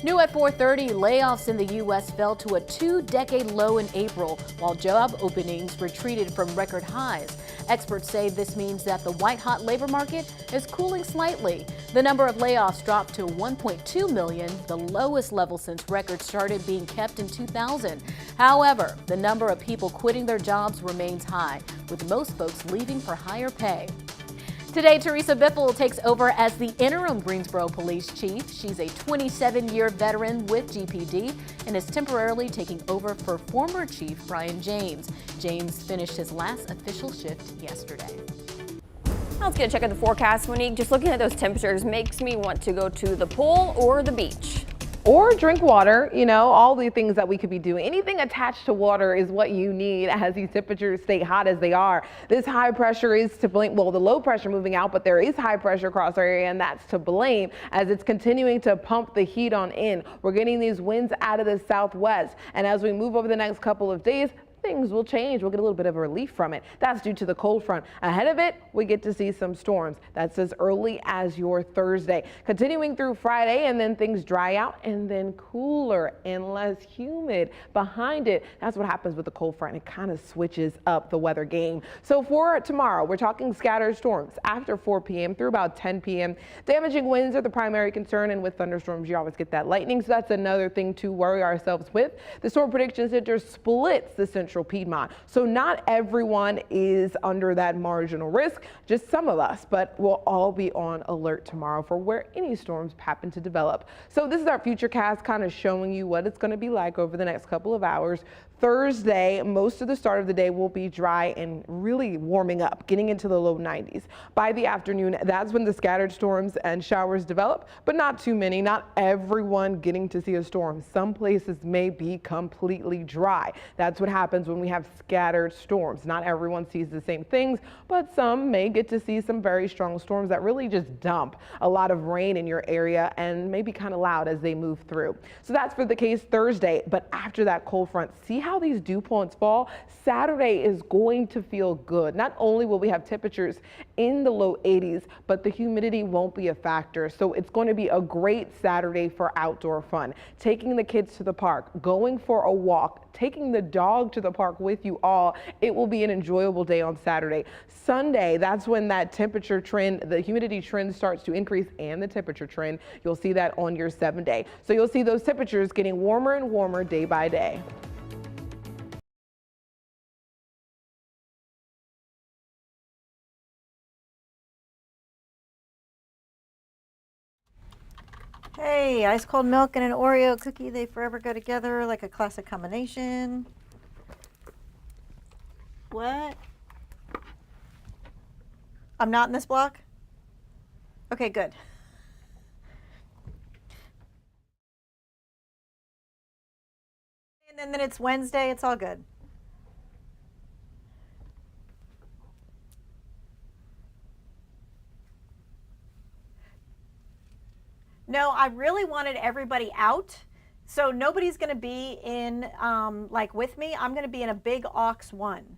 New at 4:30, layoffs in the U.S. fell to a 2-decade low in April, while job openings retreated from record highs. Experts say this means that the white-hot labor market is cooling slightly. The number of layoffs dropped to 1.2 million, the lowest level since records started being kept in 2000. However, the number of people quitting their jobs remains high, with most folks leaving for higher pay. Today, Teresa Biffle takes over as the interim Greensboro Police Chief. She's a 27-year veteran with GPD and is temporarily taking over for former Chief Brian James. James finished his last official shift yesterday. Now let's get a check of the forecast, Monique. Just looking at those temperatures makes me want to go to the pool or the beach. Or drink water, you know, all the things that we could be doing. Anything attached to water is what you need as these temperatures stay hot as they are. This high pressure is to blame, well, the low pressure moving out, but there is high pressure across our area, and that's to blame as it's continuing to pump the heat on in. We're getting these winds out of the southwest, and as we move over the next couple of days, things will change. We'll get a little bit of a relief from it. That's due to the cold front. Ahead of it, we get to see some storms. That's as early as your Thursday. Continuing through Friday, and then things dry out and then cooler and less humid behind it. That's what happens with the cold front. It kind of switches up the weather game. So for tomorrow, we're talking scattered storms after 4 p.m. through about 10 p.m. Damaging winds are the primary concern, and with thunderstorms, you always get that lightning. So that's another thing to worry ourselves with. The Storm Prediction Center splits the central Piedmont. So not everyone is under that marginal risk, just some of us, but we'll all be on alert tomorrow for where any storms happen to develop. So this is our future cast, kind of showing you what it's going to be like over the next couple of hours. Thursday, most of the start of the day will be dry and really warming up, getting into the low 90s. By the afternoon, that's when the scattered storms and showers develop, but not too many. Not everyone getting to see a storm. Some places may be completely dry. That's what happens when we have scattered storms. Not everyone sees the same things, but some may get to see some very strong storms that really just dump a lot of rain in your area and may be kind of loud as they move through. So that's for the case Thursday, but after that cold front, see how these dew points fall? Saturday is going to feel good. Not only will we have temperatures in the low 80s, but the humidity won't be a factor. So it's going to be a great Saturday for outdoor fun. Taking the kids to the park, going for a walk, taking the dog to the park with you all. It will be an enjoyable day on Saturday. Sunday, that's when that temperature trend, the humidity trend starts to increase, and the temperature trend. You'll see that on your 7-day. So you'll see those temperatures getting warmer and warmer day by day. Hey, ice cold milk and an Oreo cookie, they forever go together like a classic combination. What? I'm not in this block? Okay, good. And then it's Wednesday, it's all good. No, I really wanted everybody out. So nobody's going to be in, like with me. I'm going to be in a big aux 1.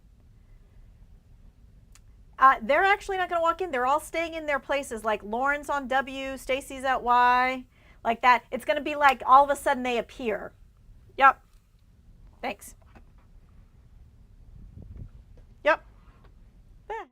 They're actually not going to walk in. They're all staying in their places. Like Lauren's on W, Stacy's at Y, like that. It's going to be like all of a sudden they appear. Yep. Thanks. Yep. Yeah.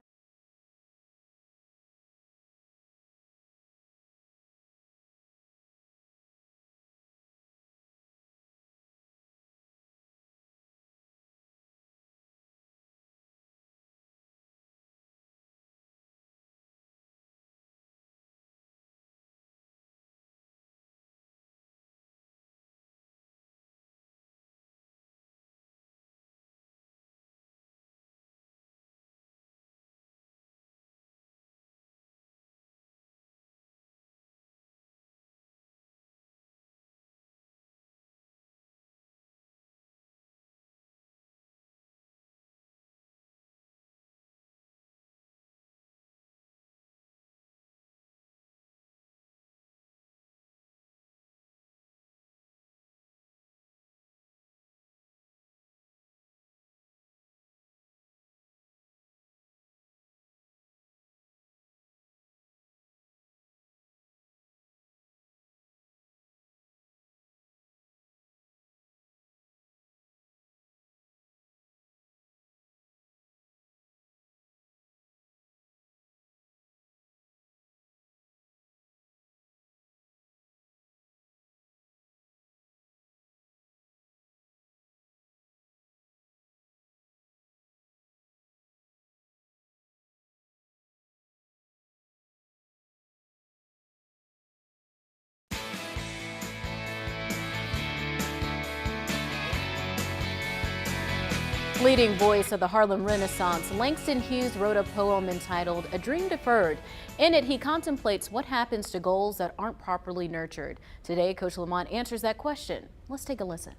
Leading voice of the Harlem Renaissance, Langston Hughes wrote a poem entitled A Dream Deferred. In it, he contemplates what happens to goals that aren't properly nurtured. Today, Coach Lamont answers that question. Let's take a listen.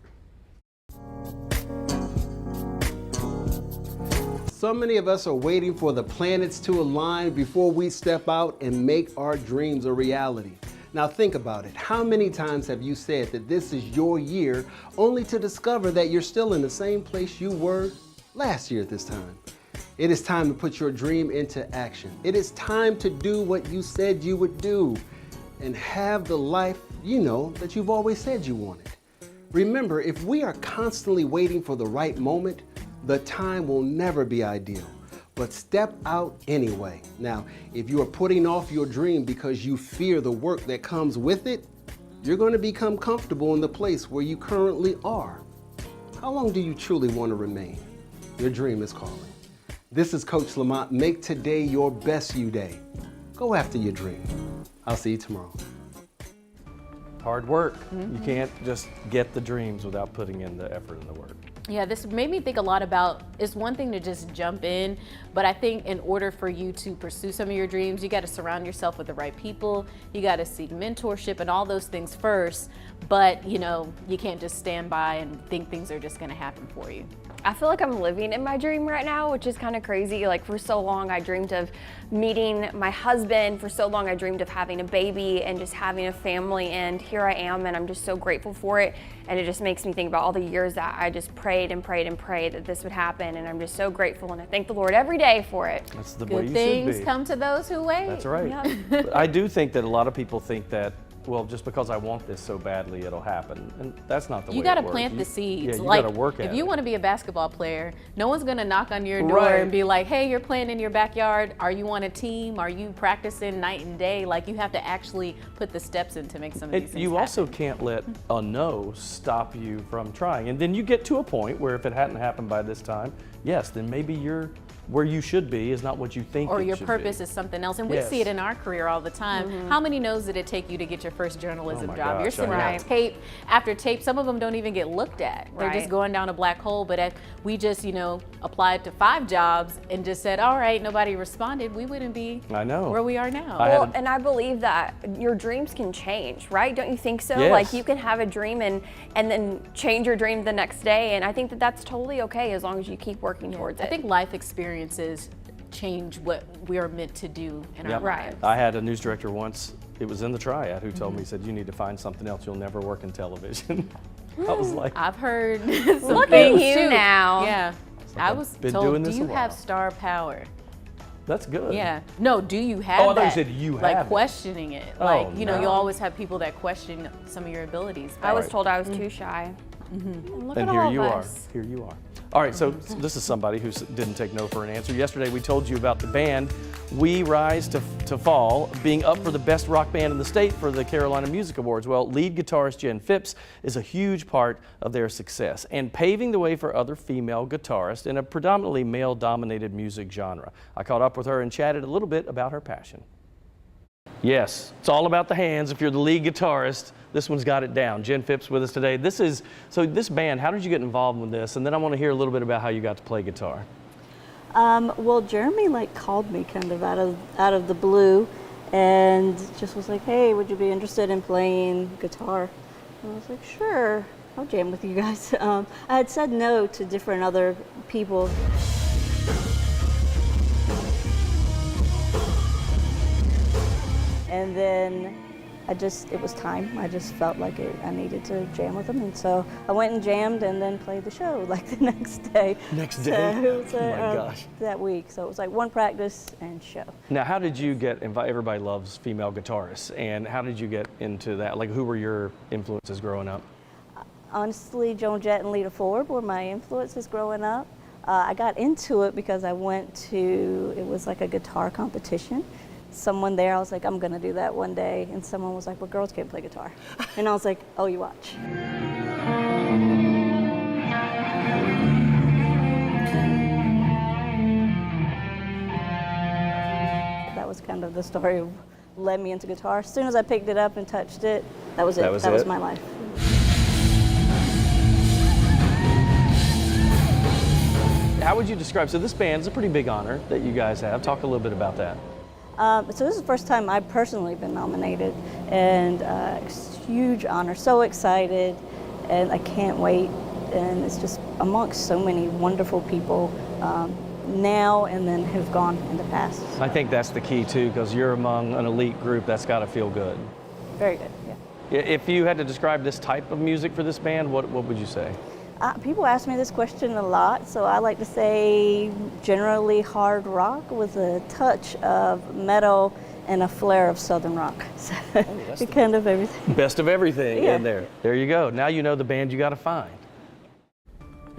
So many of us are waiting for the planets to align before we step out and make our dreams a reality. Now think about it. How many times have you said that this is your year only to discover that you're still in the same place you were last year at this time? It is time to put your dream into action. It is time to do what you said you would do and have the life you know that you've always said you wanted. Remember, if we are constantly waiting for the right moment, the time will never be ideal. But step out anyway. Now, if you are putting off your dream because you fear the work that comes with it, you're going to become comfortable in the place where you currently are. How long do you truly want to remain? Your dream is calling. This is Coach Lamont. Make today your best you day. Go after your dream. I'll see you tomorrow. Hard work. You can't just get the dreams without putting in the effort and the work. Yeah, this made me think a lot about, it's one thing to just jump in, but I think in order for you to pursue some of your dreams, you got to surround yourself with the right people. You got to seek mentorship and all those things first, but you know, you can't just stand by and think things are just going to happen for you. I feel like I'm living in my dream right now, which is kind of crazy. Like for so long I dreamed of meeting my husband. For so long I dreamed of having a baby and just having a family, and here I am, and I'm just so grateful for it. And it just makes me think about all the years that I just prayed and prayed and prayed that this would happen, and I'm just so grateful, and I thank the Lord every day for it. That's the way you Good should things be. come to those who wait. That's right. Yep. But I do think that a lot of people think that, well, just because I want this so badly, it'll happen. And that's not the way You it got to works. plant the seeds. Yeah, you like, got to work at it. if you want to be a basketball player, no one's going to knock on your door Right. and be like, hey, you're playing in your backyard. Are you on a team? Are you practicing night and day? Like, you have to actually put the steps in to make some of these things You happen. also can't let a no stop you from trying. And then you get to a point where if it hadn't happened by this time, yes, then maybe you're where you should be is not what you think or it your should purpose be. is something else. And we Yes. see it in our career all the time. How many no's did it take you to get your first journalism Oh my job. You're gosh, I sitting know. on tape after tape. Some of them don't even get looked at. They're Right. just going down a black hole. But if we just, applied to 5 jobs and just said, all right, nobody responded, we wouldn't be I know. where we are now. Well, and I believe that your dreams can change, right? Don't you think so? Yes. Like you can have a dream and then change your dream the next day. And I think that that's totally okay as long as you keep working towards it. I think life experiences change what we are meant to do in our Yep. lives. I had a news director once, it was in the Triad, who told me, he said, you need to find something else. You'll never work in television. I was like, I've heard some Look at things you too. now. Yeah. I was been told, doing do this a you have while." star power? that's good. Yeah. No, do you have Oh, I thought you that? said you like have it. questioning it. Oh, Like, no. you always have people that question some of your abilities. I was Right. told I was too shy. Look And at here all you of are. us. Here you are. All right, so this is somebody who didn't take no for an answer. Yesterday we told you about the band We Rise to Fall being up for the best rock band in the state for the Carolina Music Awards. Well, lead guitarist Jen Phipps is a huge part of their success and paving the way for other female guitarists in a predominantly male-dominated music genre. I caught up with her and chatted a little bit about her passion. Yes, it's all about the hands. If you're the lead guitarist, this one's got it down. Jen Phipps with us today. So this band, how did you get involved with this? And then I want to hear a little bit about how you got to play guitar. Well, Jeremy called me kind of out of the blue, and just was like, "Hey, would you be interested in playing guitar?" And I was like, "Sure, I'll jam with you guys." I had said no to different other people. And then it was time. I just felt like I needed to jam with them. And so I went and jammed and then played the show the next day. Next So day? it was, Oh my gosh. that week. So it was one practice and show. Now, how did you get involved? Everybody loves female guitarists. And how did you get into that? Like, who were your influences growing up? Honestly, Joan Jett and Lita Ford were my influences growing up. I got into it because it was like a guitar competition. Someone there, I was like, I'm gonna do that one day. And someone was like, well, girls can't play guitar. And I was like, oh, you watch. That was kind of the story of led me into guitar. As soon as I picked it up and touched it, that was it. That was my life. How would you describe, so this band's a pretty big honor that you guys have. Talk a little bit about that. So this is the first time I've personally been nominated, and it's a huge honor. So excited, and I can't wait. And it's just amongst so many wonderful people now and then have gone in the past. I think that's the key too, because you're among an elite group. That's got to feel good. Very good, yeah. If you had to describe this type of music for this band, what would you say? People ask me this question a lot, so I like to say generally hard rock with a touch of metal and a flair of southern rock. So kind of everything. Best of everything in there. There you go. Now you know the band you got to find.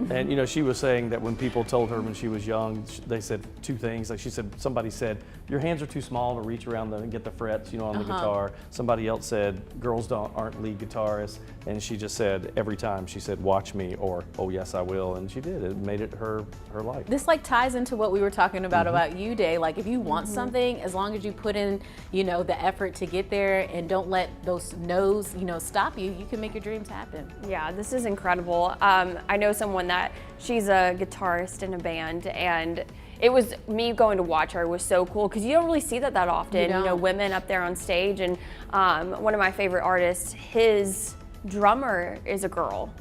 And she was saying that when people told her when she was young, they said 2 things. Like she said, somebody said, your hands are too small to reach around and get the frets, on the guitar. Somebody else said, girls aren't lead guitarists. And she just said, every time she said, watch me, or, oh yes, I will. And she did. It made it her life. This ties into what we were talking about you, Day. Like if you want something, as long as you put in, the effort to get there and don't let those no's, stop you, you can make your dreams happen. Yeah, this is incredible. I know someone that she's a guitarist in a band, and it was me going to watch her was so cool because you don't really see that often. Women up there on stage, and one of my favorite artists, his drummer is a girl.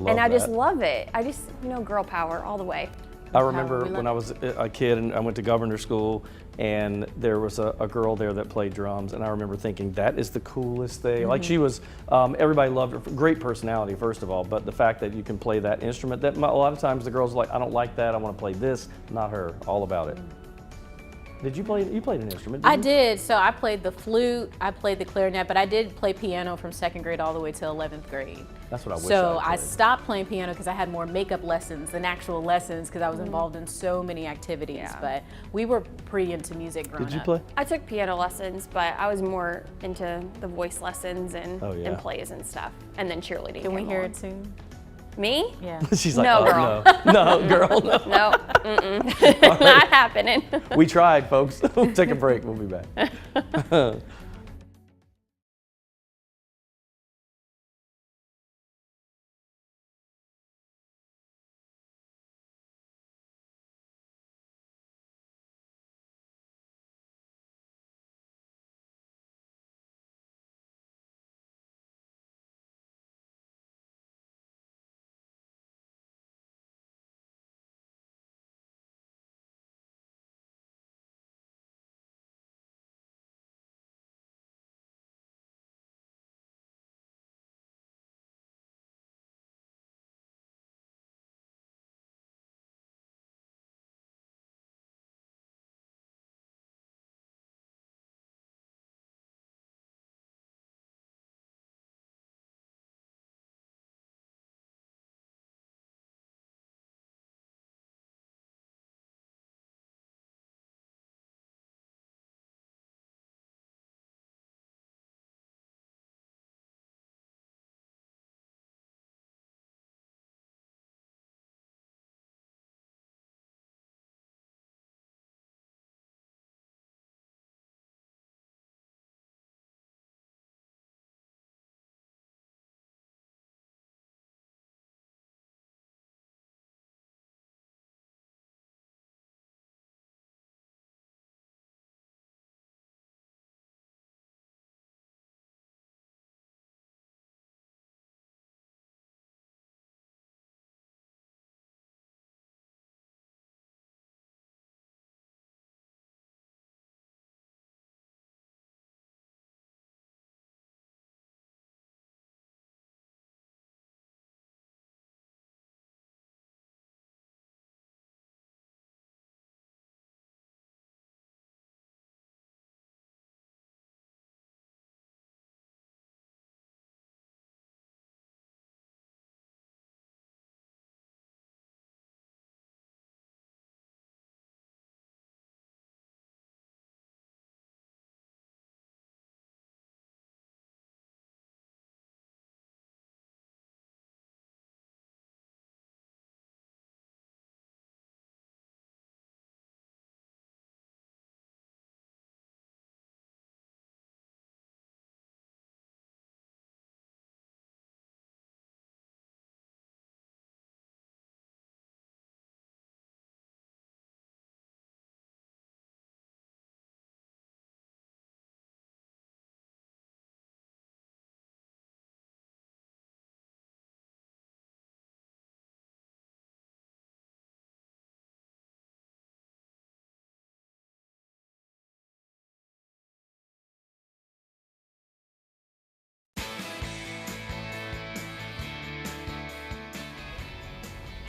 I just love it. I just, girl power all the way. I remember when I was a kid and I went to governor school, and there was a girl there that played drums, and I remember thinking that is the coolest thing. Like she was, everybody loved her. Great personality, first of all, but the fact that you can play that instrument, that a lot of times the girls are like, I don't like that, I want to play this. Not her, all about it. Did you play? You played an instrument, didn't you? I did. So I played the flute, I played the clarinet, but I did play piano from 2nd grade all the way till 11th grade. That's what I wish So I I stopped playing piano because I had more makeup lessons than actual lessons because I was involved in so many activities. Yeah. But we were pretty into music growing up. Did you play? I took piano lessons, but I was more into the voice lessons and plays and stuff, and then cheerleading. Can we hear on. it soon? Me? Yeah. She's like, No, oh, girl. no, girl, no. No, not happening. We tried, folks. We'll take a break. We'll be back.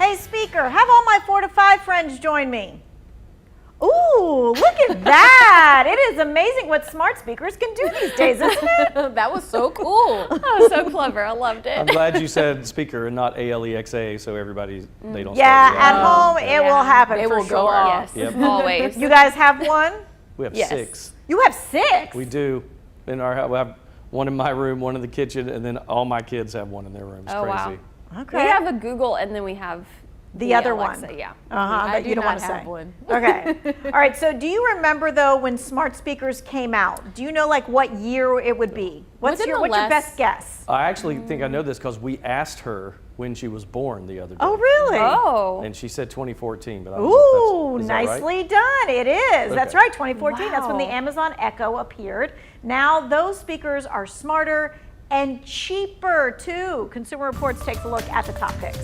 today's speaker. Have all my 4 to 5 friends join me. Ooh, look at that. It is amazing what smart speakers can do these days, isn't it? That was so cool. That was so clever. I loved it. I'm glad you said speaker and not ALEXA, so everybody, they don't Yeah, start at home it will happen They for will sure. go off. Yes, Yep. always. You guys have one? We have Yes. 6. You have 6? We do. In our house, we have one in my room, one in the kitchen, and then all my kids have one in their room. It's Oh, wow. crazy. Okay. We have a Google and then we have the other Alexa, one. yeah. That you don't want to say. one. Okay. All right. So do you remember though when smart speakers came out? Do you know like what year it would be? What's Within your the last- best guess? I actually think I know this because we asked her when she was born the other day. Oh really? Oh. And she said 2014, but I don't know if Ooh, that's, is that right? nicely done. It is. That's Okay. right. 2014. That's when the Wow. Amazon Echo appeared. Now those speakers are smarter and cheaper too. Consumer Reports takes a look at the top picks.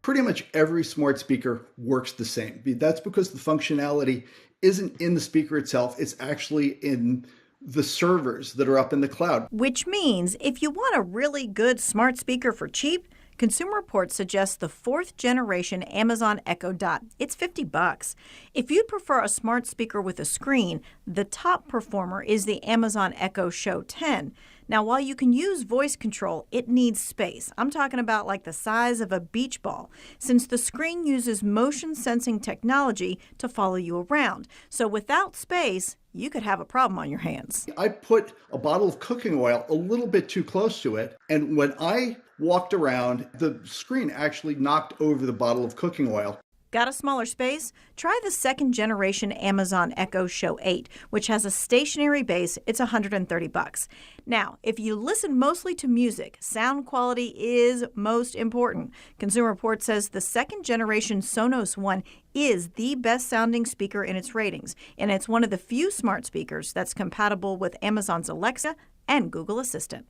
Pretty much every smart speaker works the same. That's because the functionality isn't in the speaker itself, it's actually in the servers that are up in the cloud. Which means if you want a really good smart speaker for cheap, Consumer Reports suggests the 4th generation Amazon Echo Dot. It's $50. If you'd prefer a smart speaker with a screen, the top performer is the Amazon Echo Show 10. Now, while you can use voice control, it needs space. I'm talking about like the size of a beach ball, since the screen uses motion sensing technology to follow you around. So without space, you could have a problem on your hands. I put a bottle of cooking oil a little bit too close to it, and when I walked around, the screen actually knocked over the bottle of cooking oil. Got a smaller space? Try the 2nd generation Amazon Echo Show 8, which has a stationary base. It's $130. Now, if you listen mostly to music, sound quality is most important. Consumer Reports says the 2nd generation Sonos One is the best sounding speaker in its ratings, and it's one of the few smart speakers that's compatible with Amazon's Alexa and Google Assistant.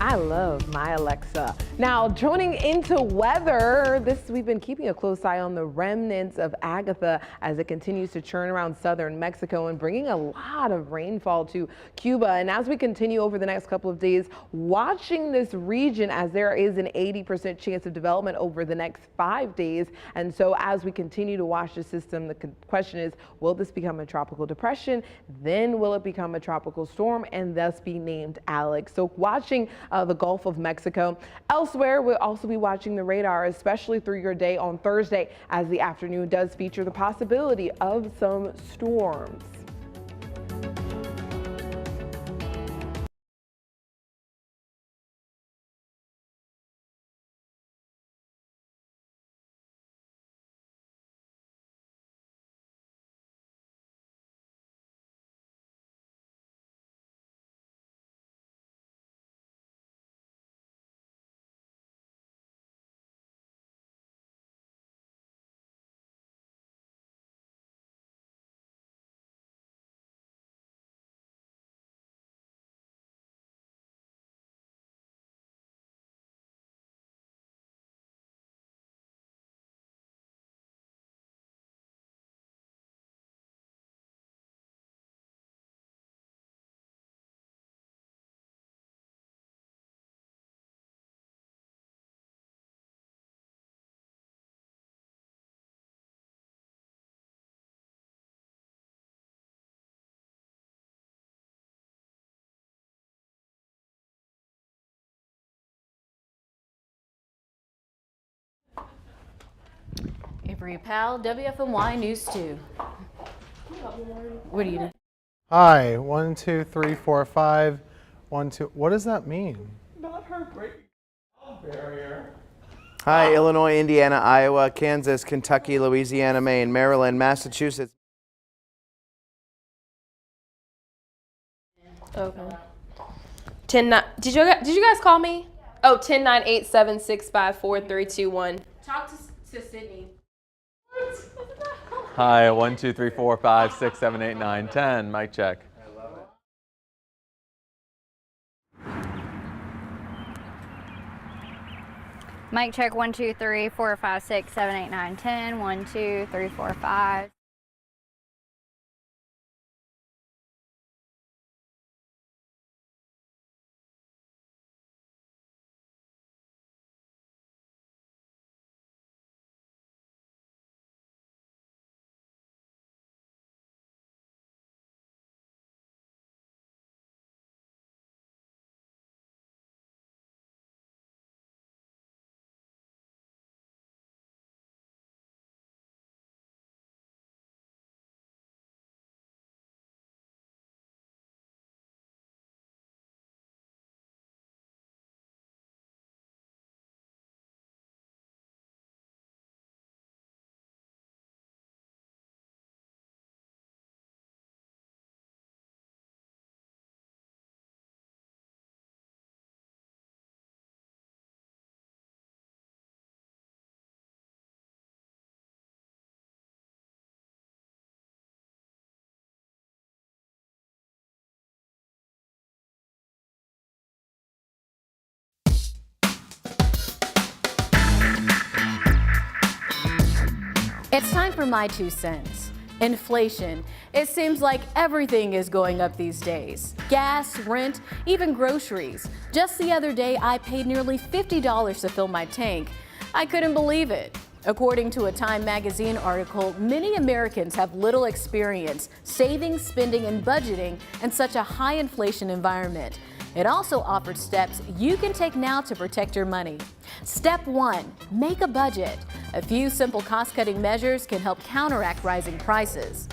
I love my Alexa. Now, joining into weather, we've been keeping a close eye on the remnants of Agatha as it continues to churn around southern Mexico and bringing a lot of rainfall to Cuba. And as we continue over the next couple of days, watching this region as there is an 80% chance of development over the next 5 days. And so as we continue to watch the system, the question is, will this become a tropical depression? Then will it become a tropical storm and thus be named Alex? So watching the Gulf of Mexico. Elsewhere, we'll also be watching the radar, especially through your day on Thursday, as the afternoon does feature the possibility of some storms. Avery Powell, WFMY News 2. What do you do? Hi, 1, 2, 3, 4, 5, 1, 2. What does that mean? Not her great barrier. Hi, Illinois, Indiana, Iowa, Kansas, Kentucky, Louisiana, Maine, Maryland, Massachusetts. Okay. 10-9. Did you guys call me? Oh, 10-9-8-7-6-5-4-3-2-1. Talk to Sydney. Hi, 1, 2, 3, 4, 5, 6, 7, 8, 9, 10. Mic check. Mic check 1, 2, 3, 4, 5, 6, 7, 8, 9, 10. 1, 2, 3, 4, 5. It's time for my 2 cents. Inflation. It seems like everything is going up these days. Gas, rent, even groceries. Just the other day, I paid nearly $50 to fill my tank. I couldn't believe it. According to a Time magazine article, many Americans have little experience saving, spending, and budgeting in such a high inflation environment. It also offers steps you can take now to protect your money. Step 1, make a budget. A few simple cost-cutting measures can help counteract rising prices.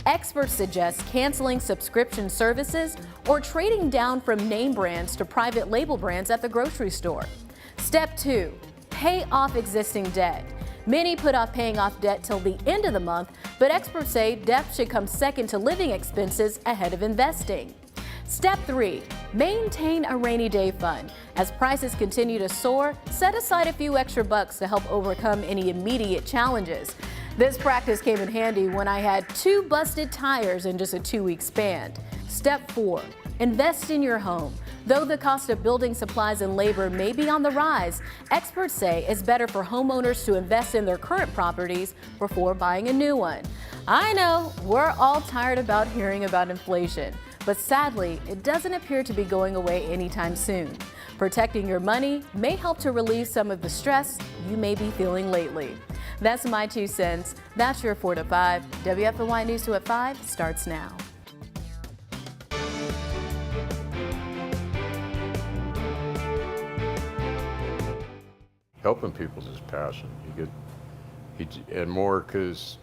Experts suggest canceling subscription services or trading down from name brands to private label brands at the grocery store. Step 2, pay off existing debt. Many put off paying off debt till the end of the month, but experts say debt should come second to living expenses ahead of investing. Step 3, maintain a rainy day fund. As prices continue to soar, set aside a few extra bucks to help overcome any immediate challenges. This practice came in handy when I had 2 busted tires in just a 2-week span. Step 4, invest in your home. Though the cost of building supplies and labor may be on the rise, experts say it's better for homeowners to invest in their current properties before buying a new one. I know we're all tired about hearing about inflation, but sadly, it doesn't appear to be going away anytime soon. Protecting your money may help to relieve some of the stress you may be feeling lately. That's my 2 cents. That's your 4 to 5. WFMY News 2 at 5 starts now. Helping people is his passion. And more because